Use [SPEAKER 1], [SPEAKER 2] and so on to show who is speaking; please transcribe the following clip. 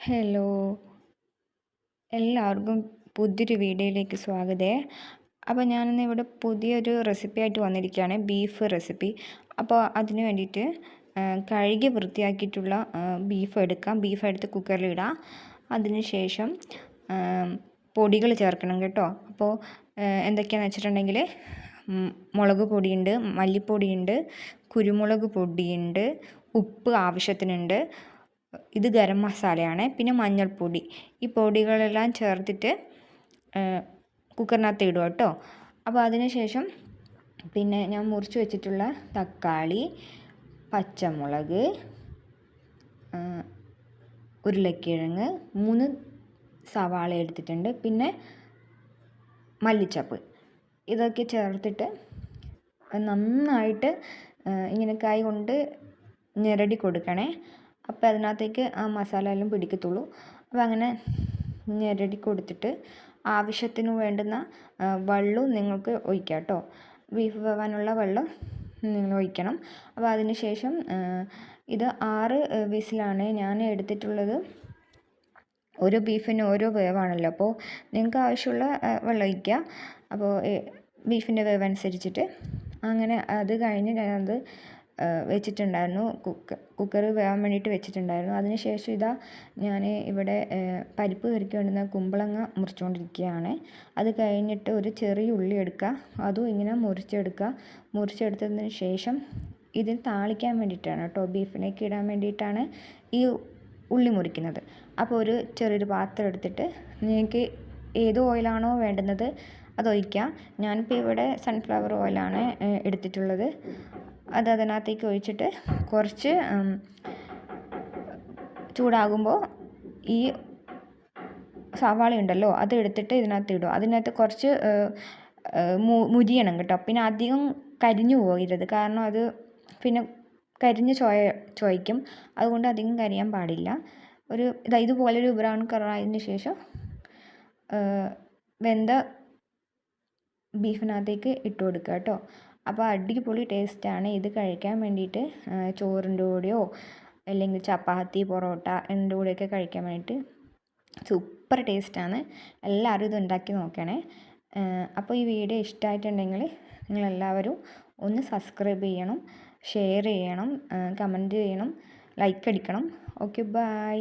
[SPEAKER 1] Hello, എല്ലാവർക്കും പുതിയൊരു വീഡിയോയിലേക്ക് സ്വാഗതം. അപ്പോൾ ഞാനിന്ന് ഇവിടെ പുതിയൊരു റെസിപ്പി ആയിട്ട് വന്നിരിക്കുകയാണ്, ബീഫ് റെസിപ്പി. അപ്പോൾ അതിന് വേണ്ടിയിട്ട് കഴുകി വൃത്തിയാക്കിയിട്ടുള്ള ബീഫ് എടുക്കാം. ബീഫ് എടുത്ത് കുക്കറിലിടാം. അതിന് ശേഷം പൊടികൾ ചേർക്കണം കേട്ടോ. അപ്പോൾ എന്തൊക്കെയാണെന്ന് വെച്ചിട്ടുണ്ടെങ്കിൽ മുളക് പൊടിയുണ്ട്, മല്ലിപ്പൊടിയുണ്ട്, കുരുമുളക് പൊടിയുണ്ട്, ഉപ്പ് ആവശ്യത്തിനുണ്ട്, ഇത് ഗരം മസാലയാണ്, പിന്നെ മഞ്ഞൾപ്പൊടി. ഈ പൊടികളെല്ലാം ചേർത്തിട്ട് കുക്കറിനകത്ത് ഇടുക കേട്ടോ. അപ്പോൾ അതിന് ശേഷം പിന്നെ ഞാൻ മുറിച്ച് വെച്ചിട്ടുള്ള തക്കാളി, പച്ചമുളക്, ഉരുളക്കിഴങ്ങ്, 3 സവാള എടുത്തിട്ടുണ്ട്, പിന്നെ മല്ലിച്ചപ്പ്, ഇതൊക്കെ ചേർത്തിട്ട് നന്നായിട്ട് ഇങ്ങനെ കൈ കൊണ്ട് ഞെരടി കൊടുക്കണേ. അപ്പോൾ അതിനകത്തേക്ക് ആ മസാല എല്ലാം പിടിക്കത്തുള്ളൂ. അപ്പോൾ അങ്ങനെ ഞെരടി കൊടുത്തിട്ട് ആവശ്യത്തിന് വേണ്ടുന്ന വെള്ളവും നിങ്ങൾക്ക് ഒഴിക്കാം കേട്ടോ. ബീഫ് വേവാനുള്ള വെള്ളം നിങ്ങൾ ഒഴിക്കണം. അപ്പോൾ അതിന് ശേഷം ഇത് 6 വിസിലാണ് ഞാൻ എടുത്തിട്ടുള്ളത്. ഓരോ ബീഫിന് ഓരോ വേവാണല്ലോ, അപ്പോൾ നിങ്ങൾക്ക് ആവശ്യമുള്ള വെള്ളം ഒഴിക്കുക. അപ്പോൾ ബീഫിൻ്റെ വേവ് അനുസരിച്ചിട്ട് അങ്ങനെ അത് കഴിഞ്ഞ് ഞാനത് വെച്ചിട്ടുണ്ടായിരുന്നു, കുക്കർ വേവാൻ വേണ്ടിയിട്ട് വെച്ചിട്ടുണ്ടായിരുന്നു. അതിന് ശേഷം ഇതാ ഞാൻ ഇവിടെ പരിപ്പ് കറിക്ക് വേണ്ടുന്ന കുമ്പളങ്ങ മുറിച്ചുകൊണ്ടിരിക്കുകയാണ്. അത് കഴിഞ്ഞിട്ട് ഒരു ചെറിയ ഉള്ളി എടുക്കുക, അതും ഇങ്ങനെ മുറിച്ചെടുത്തതിന് ശേഷം ഇതിന് താളിക്കാൻ വേണ്ടിയിട്ടാണ് കേട്ടോ, ബീഫിലേക്ക് ഇടാൻ വേണ്ടിയിട്ടാണ് ഈ ഉള്ളി മുറിക്കുന്നത്. അപ്പോൾ ഒരു ചെറിയൊരു പാത്രം എടുത്തിട്ട് നിങ്ങൾക്ക് ഏത് ഓയിലാണോ വേണ്ടുന്നത് അത് ഒഴിക്കാം. ഞാനിപ്പോൾ ഇവിടെ സൺഫ്ലവർ ഓയിലാണ് എടുത്തിട്ടുള്ളത്. അത് അതിനകത്തേക്ക് ഒഴിച്ചിട്ട് കുറച്ച് ചൂടാകുമ്പോൾ ഈ സവാള ഉണ്ടല്ലോ അത് എടുത്തിട്ട് ഇതിനകത്ത് ഇടുക. അതിനകത്ത് കുറച്ച് മുരിയണം കേട്ടോ. പിന്നെ അധികം കരിഞ്ഞു പോകരുത്, കാരണം അത് പിന്നെ കരിഞ്ഞ് ചോയ്ക്കും. അതുകൊണ്ട് അധികം കരിയാൻ പാടില്ല. ഇതുപോലൊരു ബ്രൗൺ കളറായതിന് ശേഷം വെന്ത ബീഫിനകത്തേക്ക് ഇട്ട് കൊടുക്കുക കേട്ടോ. അപ്പോൾ അടിപൊളി ടേസ്റ്റാണ് ഇത് കഴിക്കാൻ വേണ്ടിയിട്ട്. ചോറിൻ്റെ കൂടെയോ അല്ലെങ്കിൽ ചപ്പാത്തി, പൊറോട്ട എൻ്റെ കൂടെയൊക്കെ കഴിക്കാൻ വേണ്ടിയിട്ട് സൂപ്പർ ടേസ്റ്റാണ്. എല്ലാവരും ഇത് ഉണ്ടാക്കി നോക്കണേ. അപ്പോൾ ഈ വീഡിയോ ഇഷ്ടമായിട്ടുണ്ടെങ്കിൽ നിങ്ങളെല്ലാവരും ഒന്ന് സബ്സ്ക്രൈബ് ചെയ്യണം, ഷെയർ ചെയ്യണം, കമൻറ്റ് ചെയ്യണം, ലൈക്ക് അടിക്കണം. Okay, by.